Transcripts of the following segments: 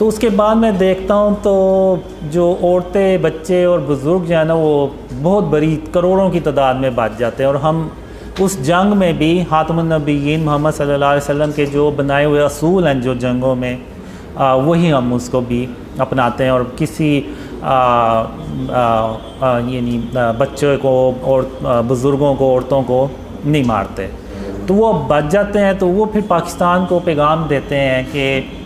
तो उसके बाद मैं देखता हूँ तो जो औरतें, बच्चे और बुज़ुर्ग जो है ना, वो बहुत बड़ी करोड़ों की तादाद में बच जाते हैं। और हम उस जंग में भी ख़ातमुन नबिय्यीन मोहम्मद सल्लल्लाहु अलैहि वसल्लम के जो बनाए हुए असूल हैं जो जंगों में, वही हम उसको भी अपनाते हैं। और किसी यानी बच्चों को और बुज़ुर्गों को, औरतों को नहीं मारते। तो वो बच जाते हैं। तो वो फिर पाकिस्तान को पैगाम देते हैं कि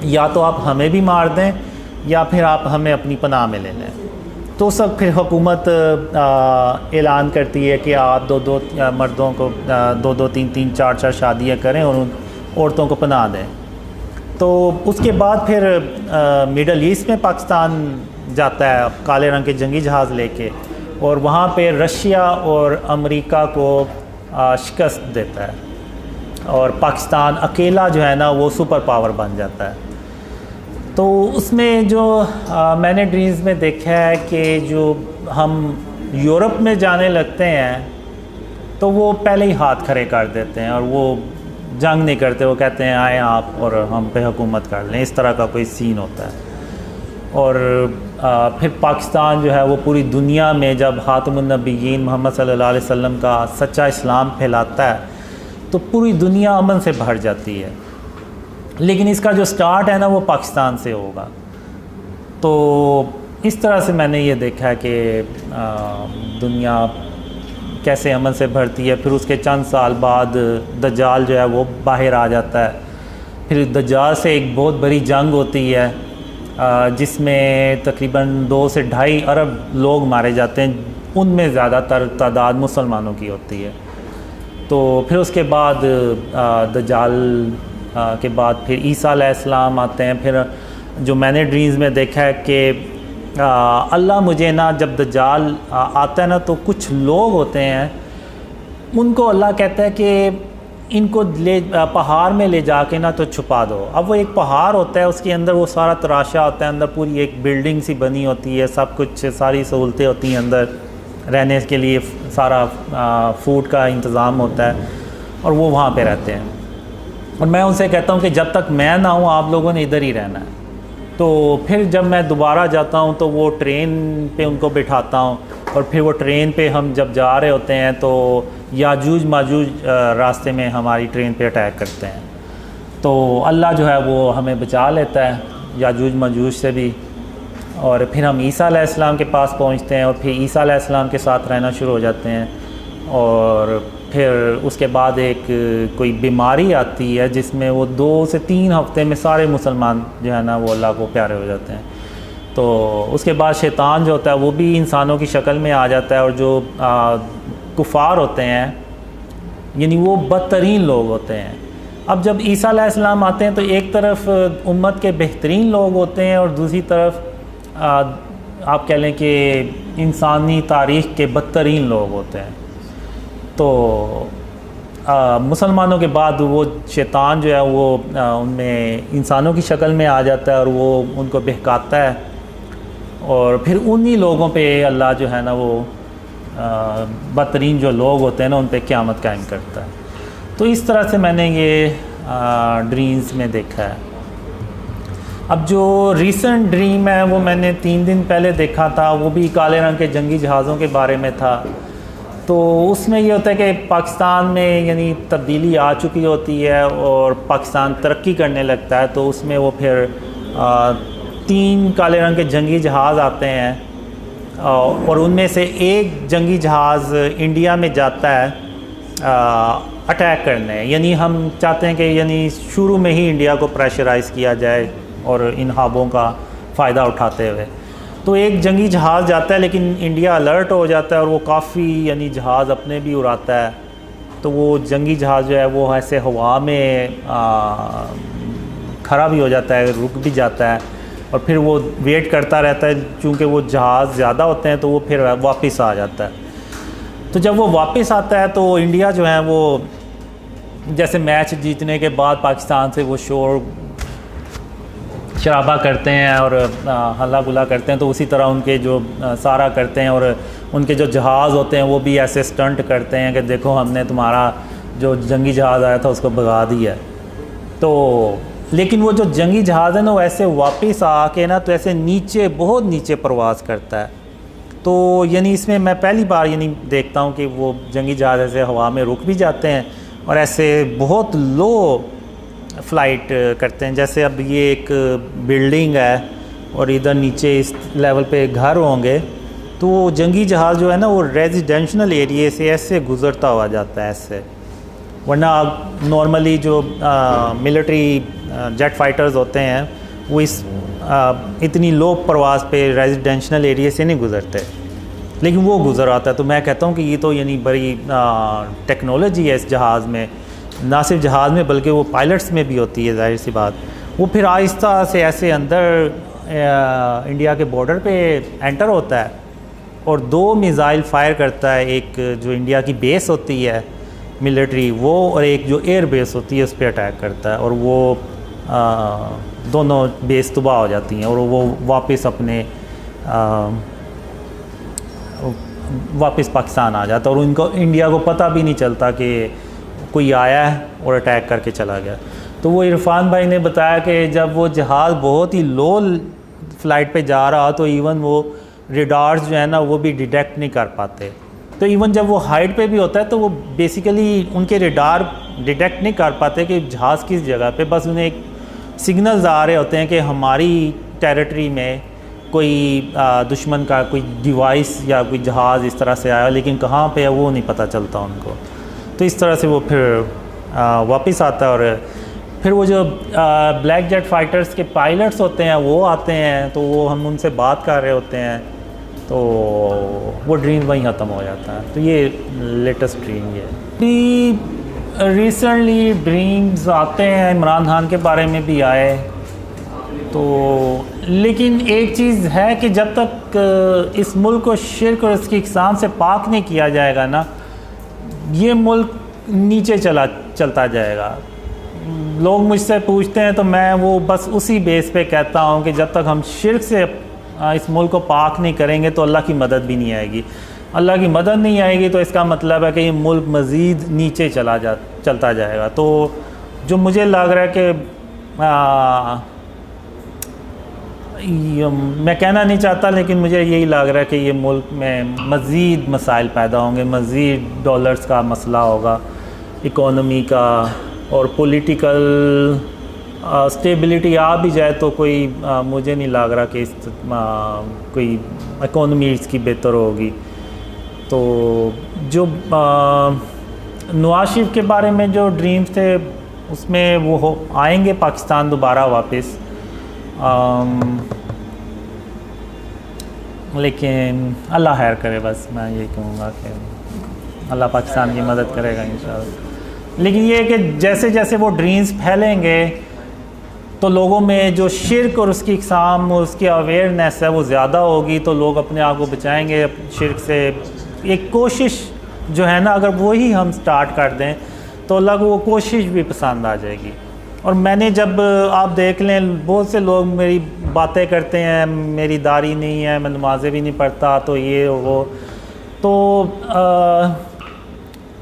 या तो आप हमें भी मार दें या फिर आप हमें अपनी पनाह में ले लें। तो सब फिर हुकूमत ऐलान करती है कि आप दो मर्दों को 2-2, 3-3, 4-4 शादियाँ करें और उन औरतों को पनाह दें। तो उसके बाद फिर मिडल ईस्ट में पाकिस्तान जाता है काले रंग के जंगी जहाज़ लेके, और वहाँ पे रशिया और अमेरिका को शिकस्त देता है और पाकिस्तान अकेला जो है ना वो सुपर पावर बन जाता है। तो उसमें जो मैंने ड्रीम्स में देखा है कि जो हम यूरोप में जाने लगते हैं तो वो पहले ही हाथ खड़े कर देते हैं और वो जंग नहीं करते। वो कहते हैं आए आप और हम पे हुकूमत कर लें, इस तरह का कोई सीन होता है। और फिर पाकिस्तान जो है वो पूरी दुनिया में जब ख़ातमुन नबिय्यीन मोहम्मद सल्लल्लाहु अलैहि वसल्लम का सच्चा इस्लाम फैलाता है तो पूरी दुनिया अमन से भर जाती है। लेकिन इसका जो स्टार्ट है ना वो पाकिस्तान से होगा। तो इस तरह से मैंने ये देखा है कि दुनिया कैसे अमन से भरती है। फिर उसके चंद साल बाद दज्जाल जो है वो बाहर आ जाता है। फिर दज्जाल से एक बहुत बड़ी जंग होती है जिसमें तकरीबन 2 से 2.5 अरब लोग मारे जाते हैं। उनमें ज़्यादातर तादाद मुसलमानों की होती है। तो फिर उसके बाद दज्जाल के बाद फिर ईसा अलैहिस्सलाम आते हैं। फिर जो मैंने ड्रीम्स में देखा है कि अल्लाह मुझे ना जब दज्जाल आता है ना तो कुछ लोग होते हैं, उनको अल्लाह कहता है कि इनको ले पहाड़ में ले जाके ना तो छुपा दो। अब वो एक पहाड़ होता है, उसके अंदर वो सारा तराशा होता है, अंदर पूरी एक बिल्डिंग सी बनी होती है, सब कुछ सारी सहूलतें होती हैं, अंदर रहने के लिए सारा फूड का इंतज़ाम होता है और वो वहाँ पे रहते हैं। और मैं उनसे कहता हूँ कि जब तक मैं ना हूँ आप लोगों ने इधर ही रहना है। तो फिर जब मैं दोबारा जाता हूँ तो वो ट्रेन पे उनको बिठाता हूँ और फिर वो ट्रेन पे हम जब जा रहे होते हैं तो याजूज माजूज रास्ते में हमारी ट्रेन पे अटैक करते हैं। तो अल्लाह जो है वो हमें बचा लेता है याजूज माजूज से भी। और फिर हम ईसा अलैहिस्सलाम के पास पहुँचते हैं और फिर ईसा अलैहिस्सलाम के साथ रहना शुरू हो जाते हैं। और फिर उसके बाद एक कोई बीमारी आती है जिसमें वो 2 से 3 हफ्ते में सारे मुसलमान जो है ना वो अल्लाह को प्यारे हो जाते हैं। तो उसके बाद शैतान जो होता है वो भी इंसानों की शक्ल में आ जाता है और जो कुफ़ार होते हैं यानी वो बदतरीन लोग होते हैं। अब जब ईसा अलैहिस्सलाम आते हैं तो एक तरफ उम्मत के बेहतरीन लोग होते हैं और दूसरी तरफ आप कह लें कि इंसानी तारीख़ के बदतरीन लोग होते हैं। तो मुसलमानों के बाद वो शैतान जो है वो उनमें इंसानों की शक्ल में आ जाता है और वो उनको बहकाता है और फिर उन्हीं लोगों पे अल्लाह जो है ना वो बदतरीन जो लोग होते हैं ना उन पे क़यामत कायम करता है। तो इस तरह से मैंने ये ड्रीम्स में देखा है। अब जो रीसेंट ड्रीम है वो मैंने 3 दिन पहले देखा था, वो भी काले रंग के जंगी जहाज़ों के बारे में था। तो उसमें ये होता है कि पाकिस्तान में यानी तब्दीली आ चुकी होती है और पाकिस्तान तरक्की करने लगता है। तो उसमें वो फिर 3 काले रंग के जंगी जहाज़ आते हैं और उनमें से एक जंगी जहाज़ इंडिया में जाता है अटैक करने। यानी हम चाहते हैं कि यानी शुरू में ही इंडिया को प्रेशराइज़ किया जाए और इन ख्वाबों का फ़ायदा उठाते हुए। तो एक जंगी जहाज़ जाता है लेकिन इंडिया अलर्ट हो जाता है और वो काफ़ी यानी जहाज़ अपने भी उड़ाता है। तो वो जंगी जहाज़ जो है वो ऐसे हवा में खड़ा भी हो जाता है, रुक भी जाता है और फिर वो वेट करता रहता है। चूँकि वो जहाज़ ज़्यादा होते हैं तो वो फिर वापस आ जाता है। तो जब वो वापस आता है तो इंडिया जो है वो जैसे मैच जीतने के बाद पाकिस्तान से वो शोर शराबा करते हैं और हल्ला गुल्ला करते हैं, तो उसी तरह उनके जो सारा करते हैं और उनके जो जहाज़ होते हैं वो भी ऐसे स्टंट करते हैं कि देखो हमने तुम्हारा जो जंगी जहाज़ आया था उसको भगा दिया। तो लेकिन वो जो जंगी जहाज़ है ना वो ऐसे वापस आके ना तो ऐसे नीचे बहुत नीचे परवाज़ करता है। तो यानी इसमें मैं पहली बार यानी देखता हूँ कि वो जंगी जहाज़ ऐसे हवा में रुक भी जाते हैं और ऐसे बहुत लो फ्लाइट करते हैं। जैसे अब ये एक बिल्डिंग है और इधर नीचे इस लेवल पे घर होंगे, तो वो जंगी जहाज़ जो है ना वो रेजिडेंशल एरिए से ऐसे गुज़रता हुआ जाता है ऐसे। वरना नॉर्मली जो मिलिट्री जेट फाइटर्स होते हैं वो इस इतनी लो परवाज़ पे रेजिडेंशल एरिया से नहीं गुज़रते, लेकिन वो गुज़र आता है। तो मैं कहता हूँ कि ये तो यानी बड़ी टेक्नोलॉजी है इस जहाज़ में, ना सिर्फ जहाज़ में बल्कि वो पायलट्स में भी होती है, जाहिर सी बात। वो फिर आहिस्ता से ऐसे अंदर इंडिया के बॉर्डर पे एंटर होता है और 2 मिज़ाइल फायर करता है, एक जो इंडिया की बेस होती है मिलिट्री वो, और एक जो एयर बेस होती है उस पर अटैक करता है, और वो दोनों बेस तबाह हो जाती हैं और वो वापस अपने वापस पाकिस्तान आ जाता है और उनको इंडिया को पता भी नहीं चलता कि कोई आया है और अटैक करके चला गया। तो वो इरफान भाई ने बताया कि जब वो जहाज़ बहुत ही लो फ्लाइट पे जा रहा तो इवन वो रेडार्स जो है ना वो भी डिटेक्ट नहीं कर पाते। तो इवन जब वो हाइट पे भी होता है तो वो बेसिकली उनके रेडार डिटेक्ट नहीं कर पाते कि जहाज़ किस जगह पे, बस उन्हें एक सिग्नल्स आ रहे होते हैं कि हमारी टेरिटरी में कोई दुश्मन का कोई डिवाइस या कोई जहाज़ इस तरह से आया, लेकिन कहाँ पे है वो नहीं पता चलता उनको। तो इस तरह से वो फिर वापस आता है और फिर वो जो ब्लैक जेट फाइटर्स के पायलट्स होते हैं वो आते हैं, तो वो हम उनसे बात कर रहे होते हैं, तो वो ड्रीम वहीं ख़त्म हो जाता है। तो ये लेटेस्ट ड्रीम ये भी रिसेंटली ड्रीम्स आते हैं, इमरान खान के बारे में भी आए। तो लेकिन एक चीज़ है कि जब तक इस मुल्क को शिर्क और इसकी इक़साम से पाक नहीं किया जाएगा ना, ये मुल्क नीचे चलता जाएगा। लोग मुझसे पूछते हैं तो मैं वो बस उसी बेस पे कहता हूँ कि जब तक हम शिर्क से इस मुल्क को पाक नहीं करेंगे तो अल्लाह की मदद भी नहीं आएगी। अल्लाह की मदद नहीं आएगी तो इसका मतलब है कि ये मुल्क मज़ीद नीचे चलता जाएगा। तो जो मुझे लग रहा है कि मैं कहना नहीं चाहता, लेकिन मुझे यही लग रहा है कि ये मुल्क में मज़ीद मसाइल पैदा होंगे, मज़ीद डॉलर्स का मसला होगा, इकोनॉमी का और पॉलिटिकल स्टेबिलिटी आ भी जाए तो कोई मुझे नहीं लग रहा कि कोई इकोनॉमी इसकी बेहतर होगी। तो जो नवाज शरीफ के बारे में जो ड्रीम्स थे उसमें वो आएंगे पाकिस्तान दोबारा वापस, लेकिन अल्लाह खैर करे, बस मैं ये कहूँगा कि अल्लाह पाकिस्तान की मदद करेगा इंशाअल्लाह। लेकिन ये कि जैसे जैसे वो ड्रीम्स फैलेंगे तो लोगों में जो शिर्क और उसकी इक़साम और उसकी अवेयरनेस है वो ज़्यादा होगी, तो लोग अपने आप को बचाएंगे शिर्क से। एक कोशिश जो है ना, अगर वही हम स्टार्ट कर दें तो अल्लाह को वो कोशिश भी पसंद आ जाएगी। और मैंने जब आप देख लें बहुत से लोग मेरी बातें करते हैं, मेरी दाढ़ी नहीं है, मैं नमाज़ें भी नहीं पढ़ता, तो ये वो, तो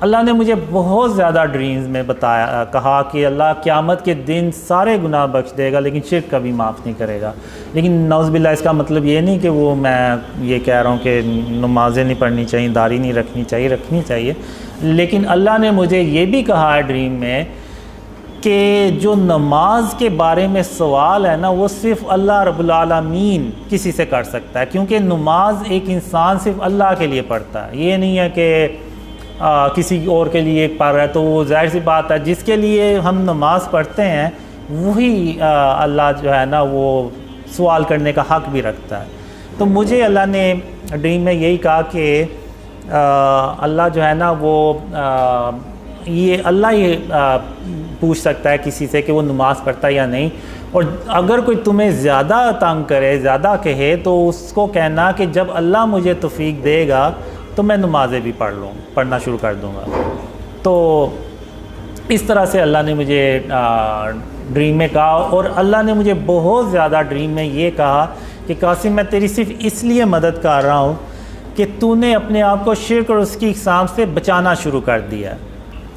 अल्लाह ने मुझे बहुत ज़्यादा ड्रीम्स में बताया, कहा कि अल्लाह क़यामत के दिन सारे गुनाह बख्श देगा लेकिन शिर्क कभी माफ़ नहीं करेगा। लेकिन नौज़बिल्लाह इसका मतलब ये नहीं कि वो मैं ये कह रहा हूँ कि नमाज़ें नहीं पढ़नी चाहिए, दाढ़ी नहीं रखनी चाहिए, रखनी चाहिए। लेकिन अल्लाह ने मुझे ये भी कहा है ड्रीम में कि जो नमाज के बारे में सवाल है ना, वो सिर्फ़ अल्लाह रब्बुल आलमीन किसी से कर सकता है, क्योंकि नमाज एक इंसान सिर्फ़ अल्लाह के लिए पढ़ता है। ये नहीं है कि किसी और के लिए पढ़ रहा है, तो वो जाहिर सी बात है जिसके लिए हम नमाज़ पढ़ते हैं वही अल्लाह जो है ना वो सवाल करने का हक़ भी रखता है। तो मुझे अल्लाह ने ड्रीम में यही कहा कि अल्लाह जो है ना वो ये अल्लाह ही पूछ सकता है किसी से कि वो नमाज़ पढ़ता है या नहीं। और अगर कोई तुम्हें ज़्यादा तंग करे, ज़्यादा कहे, तो उसको कहना कि जब अल्लाह मुझे तौफ़ीक देगा तो मैं नमाज़ें भी पढ़ना शुरू कर दूँगा। तो इस तरह से अल्लाह ने मुझे ड्रीम में कहा। और अल्लाह ने मुझे बहुत ज़्यादा ड्रीम में ये कहा कि कासिम, मैं तेरी सिर्फ़ इसलिए मदद कर रहा हूँ कि तूने अपने आप को शिर्क और उसकी इक़साम से बचाना शुरू कर दिया।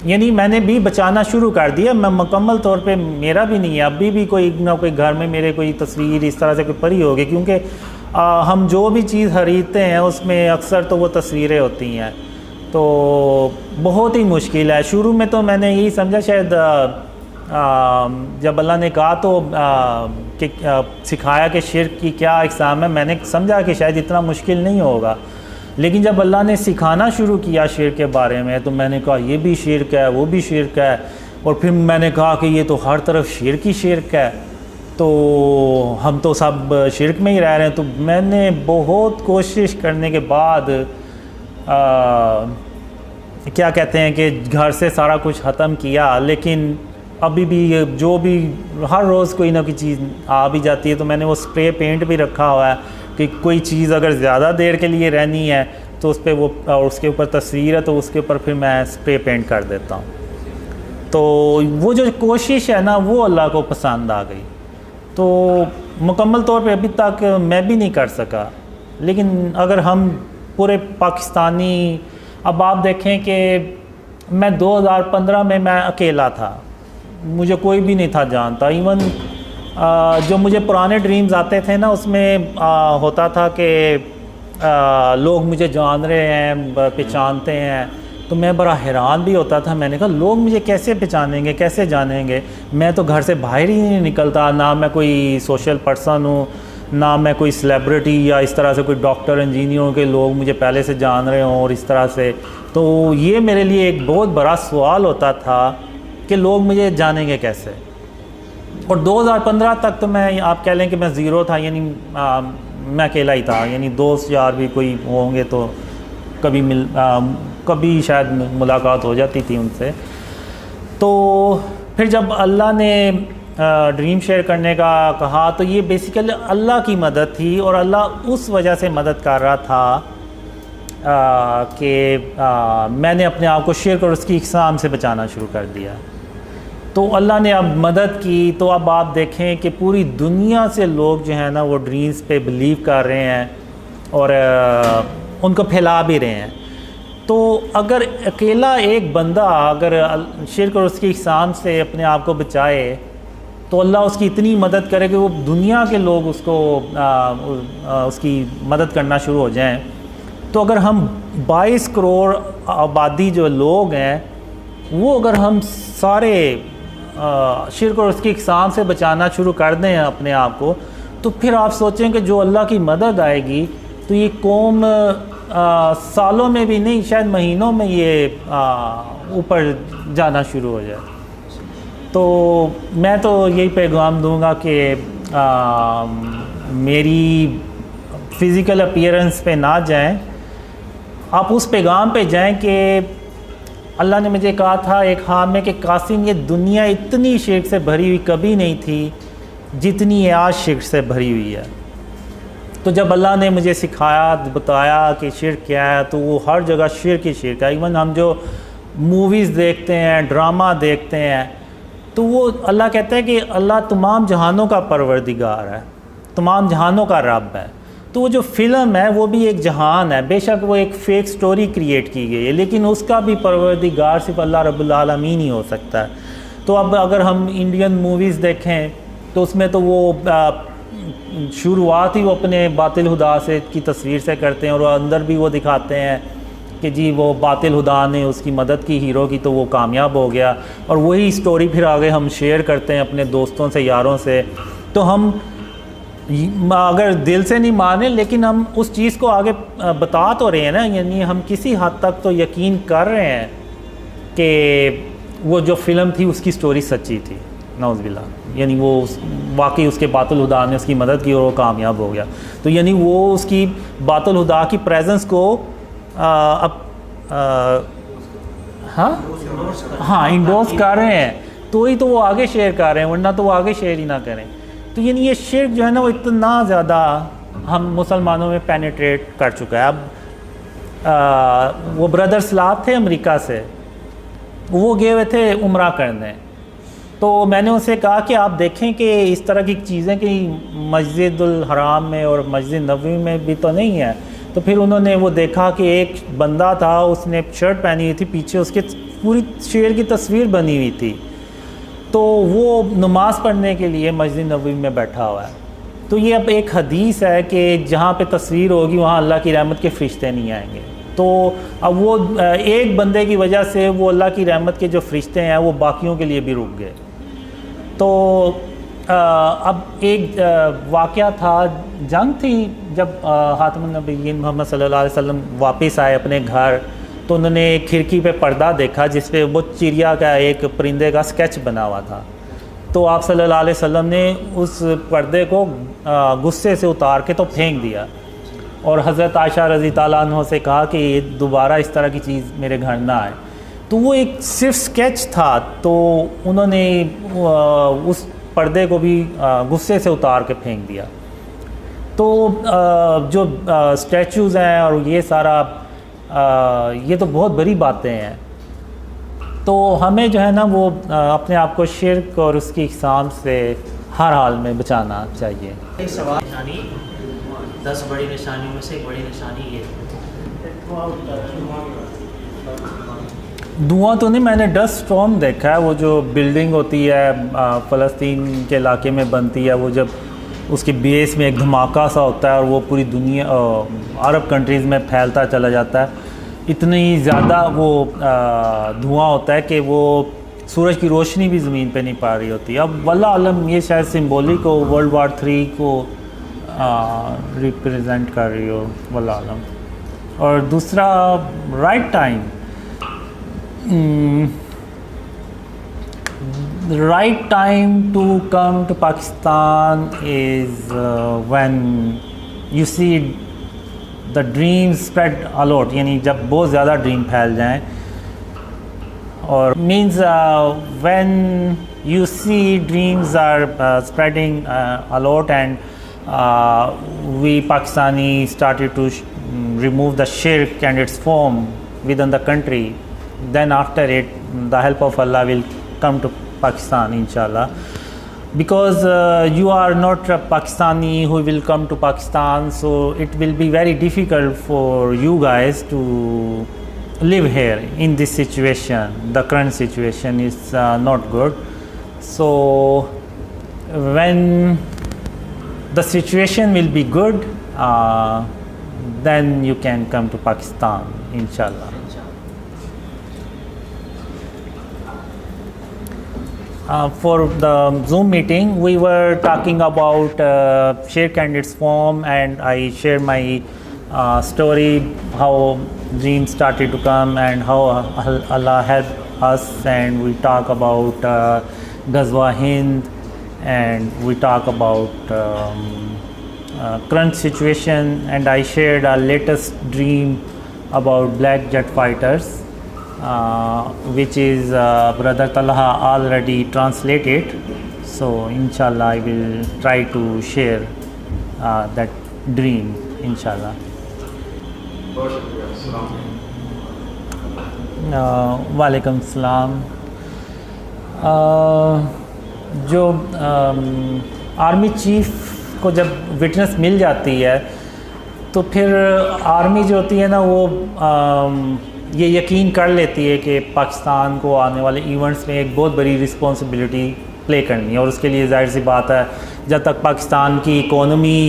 यानी मैंने भी बचाना शुरू कर दिया। मैं मुकम्मल तौर पे मेरा भी नहीं है, अभी भी कोई ना कोई घर में मेरे कोई तस्वीर इस तरह से कोई पड़ी होगी, क्योंकि हम जो भी चीज़ खरीदते हैं उसमें अक्सर तो वो तस्वीरें होती हैं। तो बहुत ही मुश्किल है। शुरू में तो मैंने यही समझा शायद जब अल्लाह ने कहा तो कि सिखाया कि शिर्क की क्या इक़साम है, मैंने समझा कि शायद इतना मुश्किल नहीं होगा। लेकिन जब अल्लाह ने सिखाना शुरू किया शिर्क के बारे में तो मैंने कहा ये भी शिर्क है, वो भी शिर्क है, और फिर मैंने कहा कि ये तो हर तरफ शिर्क ही शिर्क है, तो हम तो सब शिर्क में ही रह रहे हैं। तो मैंने बहुत कोशिश करने के बाद क्या कहते हैं कि घर से सारा कुछ ख़त्म किया, लेकिन अभी भी जो भी हर रोज़ कोई ना कोई चीज़ आ भी जाती है। तो मैंने वो स्प्रे पेंट भी रखा हुआ है कि कोई चीज़ अगर ज़्यादा देर के लिए रहनी है तो उस पर वो, और उसके ऊपर तस्वीर है तो उसके ऊपर फिर मैं स्प्रे पेंट कर देता हूँ। तो वो जो कोशिश है ना वो अल्लाह को पसंद आ गई। तो मुकम्मल तौर पे अभी तक मैं भी नहीं कर सका, लेकिन अगर हम पूरे पाकिस्तानी, अब आप देखें कि मैं 2015 में मैं अकेला था, मुझे कोई भी नहीं था जानता। इवन जो मुझे पुराने ड्रीम्स आते थे ना उसमें होता था कि लोग मुझे जान रहे हैं, पहचानते हैं, तो मैं बड़ा हैरान भी होता था। मैंने कहा लोग मुझे कैसे पहचानेंगे, कैसे जानेंगे, मैं तो घर से बाहर ही नहीं निकलता, ना मैं कोई सोशल पर्सन हूँ, ना मैं कोई सेलिब्रिटी या इस तरह से कोई डॉक्टर इंजीनियर के लोग मुझे पहले से जान रहे हों और इस तरह से। तो ये मेरे लिए एक बहुत बड़ा सवाल होता था कि लोग मुझे जानेंगे कैसे। और 2015 तक तो मैं, आप कह लें कि मैं ज़ीरो था, यानी मैं अकेला ही था, यानी दोस्त यार भी कोई होंगे तो कभी शायद मुलाकात हो जाती थी उनसे। तो फिर जब अल्लाह ने ड्रीम शेयर करने का कहा तो ये बेसिकली अल्लाह की मदद थी, और अल्लाह उस वजह से मदद कर रहा था कि मैंने अपने आप को शेयर कर उसकी इक़साम से बचाना शुरू कर दिया। तो अल्लाह ने अब मदद की। तो अब आप देखें कि पूरी दुनिया से लोग जो हैं ना वो ड्रीम्स पे बिलीव कर रहे हैं और उनको फैला भी रहे हैं। तो अगर अकेला एक बंदा अगर शिर्क और उसकी इक़साम से अपने आप को बचाए तो अल्लाह उसकी इतनी मदद करे कि वो दुनिया के लोग उसको उसकी मदद करना शुरू हो जाएं। तो अगर हम 22 करोड़ आबादी जो लोग हैं वो अगर हम सारे शिर्क और उसकी इक़साम से बचाना शुरू कर दें अपने आप को, तो फिर आप सोचें कि जो अल्लाह की मदद आएगी तो ये कौम सालों में भी नहीं शायद महीनों में ये ऊपर जाना शुरू हो जाए। तो मैं तो यही पैगाम दूंगा कि मेरी फ़िज़िकल अपीयरेंस पे ना जाएं, आप उस पैगाम पे जाएं कि अल्लाह ने मुझे कहा था एक ख्वाब में कि कासिम ये दुनिया इतनी शिर्क से भरी हुई कभी नहीं थी जितनी ये आज शिर्क से भरी हुई है। तो जब अल्लाह ने मुझे सिखाया, बताया कि शिर्क क्या है, तो वो हर जगह शिर्क ही शिर्क है। इवन हम जो मूवीज़ देखते हैं, ड्रामा देखते हैं, तो वो अल्लाह कहता है कि अल्लाह तमाम जहानों का परवरदिगार है, तमाम जहानों का रब है। तो वो जो फ़िल्म है वो भी एक जहान है, बेशक वो एक फ़ेक स्टोरी क्रिएट की गई है, लेकिन उसका भी परवरदिगार सिर्फ अल्लाह रब्बुल आलमीन ही हो सकता है। तो अब अगर हम इंडियन मूवीज़ देखें तो उसमें तो वो शुरुआत ही वो अपने बातिल हुदा से की तस्वीर से करते हैं, और अंदर भी वो दिखाते हैं कि जी वो बातिल हुदा ने उसकी मदद की हीरो की तो वो कामयाब हो गया, और वही स्टोरी फिर आगे हम शेयर करते हैं अपने दोस्तों से, यारों से। तो हम अगर दिल से नहीं माने लेकिन हम उस चीज़ को आगे बता तो रहे हैं ना, यानी हम किसी हद तक तो यकीन कर रहे हैं कि वो जो फ़िल्म थी उसकी स्टोरी सच्ची थी, नौज़बिल्ला, यानी वो वाकई उसके बातिल हुदा ने उसकी मदद की और वो कामयाब हो गया। तो यानी वो उसकी बातिल हुदा की प्रेजेंस को हाँ इंडोर्स कर रहे हैं, तो ही तो वो आगे शेयर कर रहे हैं, वरना तो वो आगे शेयर ही ना करें। तो यानी ये शिर्क जो है ना वो इतना ज़्यादा हम मुसलमानों में पेनिट्रेट कर चुका है। अब वो ब्रदर सलाब थे अमेरिका से, वो गए हुए थे उम्रा करने, तो मैंने उनसे कहा कि आप देखें कि इस तरह की चीज़ें कि मस्जिदुल हराम में और मस्जिद नबवी में भी तो नहीं है। तो फिर उन्होंने वो देखा कि एक बंदा था, उसने शर्ट पहनी हुई थी, पीछे उसके पूरी शेर की तस्वीर बनी हुई थी। तो वो नमाज़ पढ़ने के लिए मस्जिद नबवी में बैठा हुआ है। तो ये अब एक हदीस है कि जहाँ पे तस्वीर होगी वहाँ अल्लाह की रहमत के फ़रिश्ते नहीं आएंगे। तो अब वो एक बंदे की वजह से वो अल्लाह की रहमत के जो फ़रिश्ते हैं वो बाकियों के लिए भी रुक गए। तो अब एक वाक़या था, जंग थी, जब ख़ातमुन नबिय्यीन मोहम्मद सल्लल्लाहु अलैहि वसल्लम वापस आए अपने घर, तो उन्होंने खिड़की पे पर्दा देखा जिस पे वो चिड़िया का एक परिंदे का स्केच बना हुआ था। तो आप सल्लल्लाहु अलैहि वसल्लम ने उस पर्दे को गुस्से से उतार के तो फेंक दिया और हज़रत आयशा रज़ी ताला अन्हा से कहा कि दोबारा इस तरह की चीज़ मेरे घर ना आए। तो वो एक सिर्फ स्केच था, तो उन्होंने उस पर्दे को भी गुस्से से उतार के फेंक दिया। तो जो स्टैचूज़ हैं और ये सारा ये तो बहुत बड़ी बातें हैं। तो हमें जो है ना वो अपने आप को शिर्क और उसकी इक़साम से हर हाल में बचाना चाहिए। एक सवाल, निशानी 10 बड़ी निशानियों में से एक बड़ी निशानी ये धुआं तो नहीं, मैंने डस्ट स्टॉर्म देखा है। वो जो बिल्डिंग होती है फ़लस्तीन के इलाके में बनती है, वो जब उसके बेस में एक धमाका सा होता है और वो पूरी दुनिया अरब कंट्रीज़ में फैलता चला जाता है। इतनी ज़्यादा वो धुआं होता है कि वो सूरज की रोशनी भी ज़मीन पे नहीं पा रही होती। अब वल्लाह आलम ये शायद सिंबॉलिक हो, वर्ल्ड वार 3 को रिप्रेजेंट कर रही हो, वल्लाह आलम। और दूसरा right time, the right time to come to Pakistan is when you see the dreams spread a lot, यानी जब बहुत ज़्यादा ड्रीम फैल जाएं, और means when you see dreams are spreading a lot and we Pakistani started to remove the shirk and its form within the country, then after it the help of Allah will come to Pakistan inshallah, because you are not a Pakistani who will come to Pakistan, so it will be very difficult for you guys to live here in this situation. The current situation is not good. So when the situation will be good, then you can come to Pakistan inshallah. For the Zoom meeting, we were talking about shirk and its form, and I shared my story, how dreams started to come and how Allah helped us, and we talk about Ghazwa Hind, and we talk about current situation, and I shared our latest dream about black jet fighters, which is Brother Talha already translated. So inshallah I will try to share that dream inshallah. वालेकुम सलाम। जो army chief को जब witness मिल जाती है तो फिर army जो होती है ना वो ये यकीन कर लेती है कि पाकिस्तान को आने वाले इवेंट्स में एक बहुत बड़ी रिस्पॉन्सिबिलिटी प्ले करनी है, और उसके लिए जाहिर सी बात है जब तक पाकिस्तान की इकोनॉमी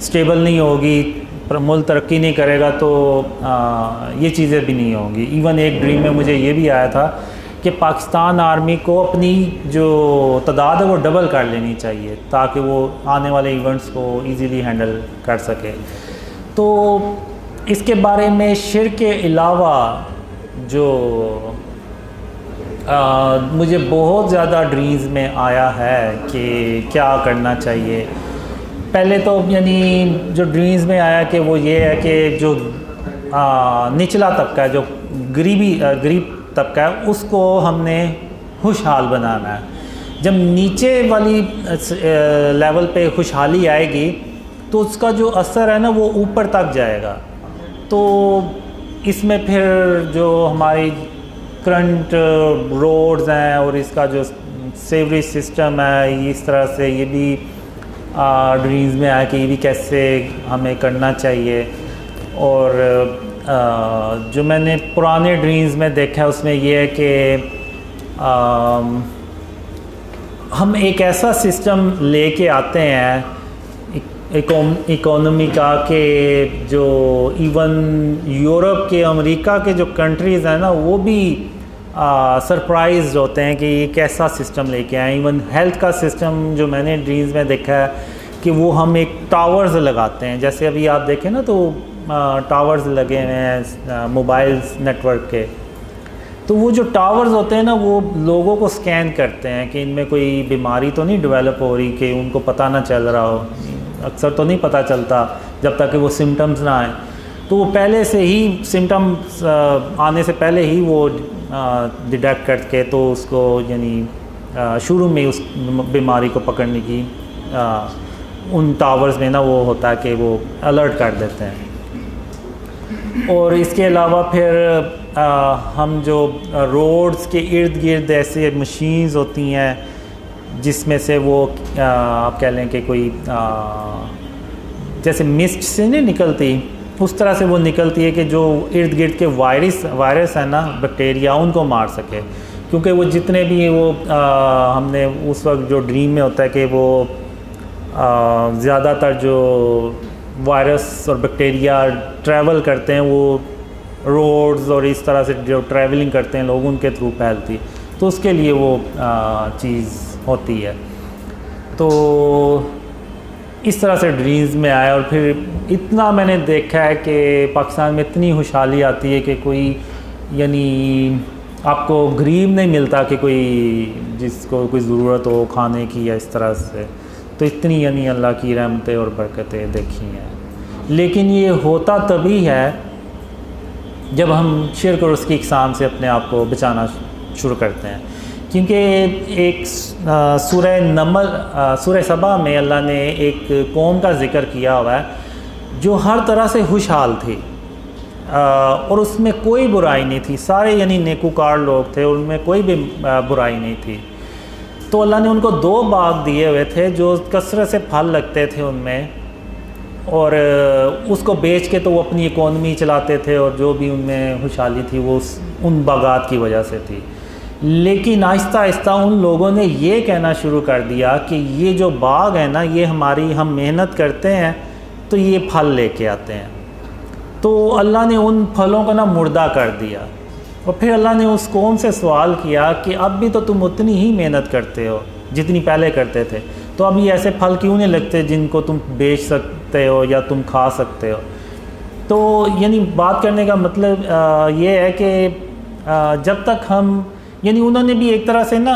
स्टेबल नहीं होगी, मुल्क तरक्की नहीं करेगा, तो ये चीज़ें भी नहीं होंगी। इवन एक ड्रीम में मुझे ये भी आया था कि पाकिस्तान आर्मी को अपनी जो तादाद है वो डबल कर लेनी चाहिए ताकि वो आने वाले इवेंट्स को ईज़िली हैंडल कर सके। तो इसके बारे में शिर्क के अलावा जो मुझे बहुत ज़्यादा ड्रीम्स में आया है कि क्या करना चाहिए। पहले तो यानी जो ड्रीम्स में आया कि वो ये है कि जो निचला तबका है, जो गरीब तबका है, उसको हमने खुशहाल बनाना है। जब नीचे वाली लेवल पे खुशहाली आएगी तो उसका जो असर है ना वो ऊपर तक जाएगा। तो इसमें फिर जो हमारी करंट रोड्स हैं और इसका जो सेवरेज सिस्टम है, इस तरह से ये भी ड्रीम्स में आया कि ये भी कैसे हमें करना चाहिए। और जो मैंने पुराने ड्रीम्स में देखा है उसमें ये है कि हम एक ऐसा सिस्टम लेके आते हैं इकोनॉमी का कि जो इवन यूरोप के अमेरिका के जो कंट्रीज़ हैं ना वो भी सरप्राइज्ड होते हैं कि ये कैसा सिस्टम लेके आए। इवन हेल्थ का सिस्टम जो मैंने ड्रीम्स में देखा है कि वो हम एक टावर्स लगाते हैं, जैसे अभी आप देखें ना तो टावर्स लगे हुए हैं मोबाइल नेटवर्क के, तो वो जो टावर्स होते हैं ना वो लोगों को स्कैन करते हैं कि इनमें कोई बीमारी तो नहीं डेवलप हो रही, कि उनको पता ना चल रहा हो। अक्सर तो नहीं पता चलता जब तक कि वो सिम्टम्स ना आए, तो वो पहले से ही सिम्टम्स आने से पहले ही वो डिटेक्ट करके तो उसको यानी शुरू में उस बीमारी को पकड़ने की उन टावर्स में ना वो होता है कि वो अलर्ट कर देते हैं। और इसके अलावा फिर हम जो रोड्स के इर्द गिर्द ऐसे मशीन्स होती हैं जिसमें से वो आप कह लें कि कोई जैसे मिस्ट से नहीं निकलती उस तरह से वो निकलती है कि जो इर्द गिर्द के वायरस है ना बैक्टीरिया उनको मार सके, क्योंकि वो जितने भी वो हमने उस वक्त जो ड्रीम में होता है कि वो ज़्यादातर जो वायरस और बैक्टीरिया ट्रैवल करते हैं वो रोड्स और इस तरह से जो ट्रैवलिंग करते हैं लोग उनके थ्रू फैलती, तो उसके लिए वो चीज़ होती है। तो इस तरह से ड्रीम्स में आया और फिर इतना मैंने देखा है कि पाकिस्तान में इतनी खुशहाली आती है कि कोई यानी आपको गरीब नहीं मिलता कि कोई जिसको कोई ज़रूरत हो खाने की या इस तरह से, तो इतनी यानी अल्लाह की रहमतें और बरकतें देखी हैं। लेकिन ये होता तभी है जब हम शिर्क और उसकी इक़साम से अपने आप को बचाना शुरू करते हैं, क्योंकि एक सूरह सबा में अल्लाह ने एक कौम का ज़िक्र किया हुआ है जो हर तरह से खुशहाल थी और उसमें कोई बुराई नहीं थी, सारे यानी नेकूकार लोग थे, उनमें कोई भी बुराई नहीं थी। तो अल्लाह ने उनको 2 बाग दिए हुए थे जो कसरत से फल लगते थे उनमें, और उसको बेच के तो वो अपनी इकोनॉमी चलाते थे और जो भी उनमें खुशहाली थी वो उन बागात की वजह से थी। लेकिन आहिस्ता आहिस्ता उन लोगों ने ये कहना शुरू कर दिया कि ये जो बाग है ना ये हम मेहनत करते हैं तो ये फल लेके आते हैं, तो अल्लाह ने उन फलों को ना मुर्दा कर दिया। और फिर अल्लाह ने उस कौम से सवाल किया कि अब भी तो तुम उतनी ही मेहनत करते हो जितनी पहले करते थे, तो अब ये ऐसे फल क्यों नहीं लगते जिनको तुम बेच सकते हो या तुम खा सकते हो। तो यानी बात करने का मतलब ये है कि जब तक हम यानी उन्होंने भी एक तरह से ना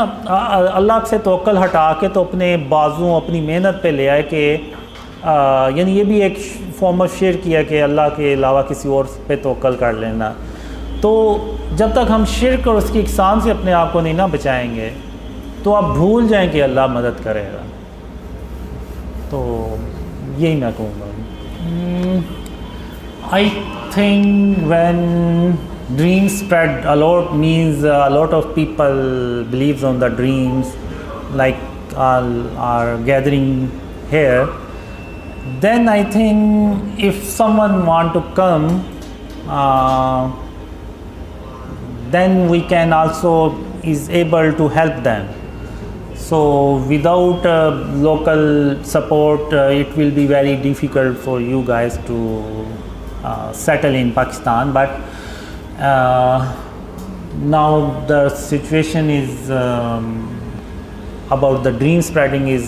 अल्लाह से तवक्कल हटा के तो अपने बाजुओं अपनी मेहनत पे ले आए कि यानी ये भी एक फॉर्म ऑफ शेयर किया कि अल्लाह के अलावा किसी और पे तवक्कल कर लेना। तो जब तक हम शिर्क और उसकी इक़साम से अपने आप को नहीं ना बचाएंगे तो आप भूल जाएं कि अल्लाह मदद करेगा। तो यही मैं कहूँगा। I think when dreams spread a lot means a lot of people believes on the dreams like are gathering here, then I think if someone want to come then we can also is able to help them. So without local support it will be very difficult for you guys to settle in Pakistan, but now the situation is about the dream spreading is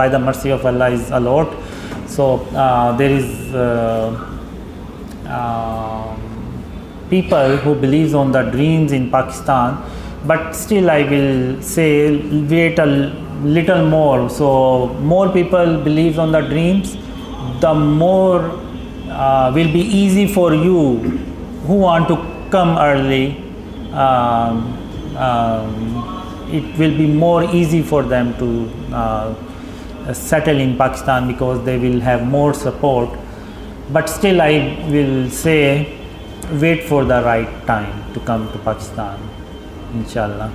by the mercy of Allah is a lot. So there is people who believes on the dreams in Pakistan, but still I will say wait a little more. So more people believes on the dreams, the more will be easy for you who want to come early. It will be more easy for them to settle in Pakistan because they will have more support. But still I will say wait for the right time to come to Pakistan, inshallah.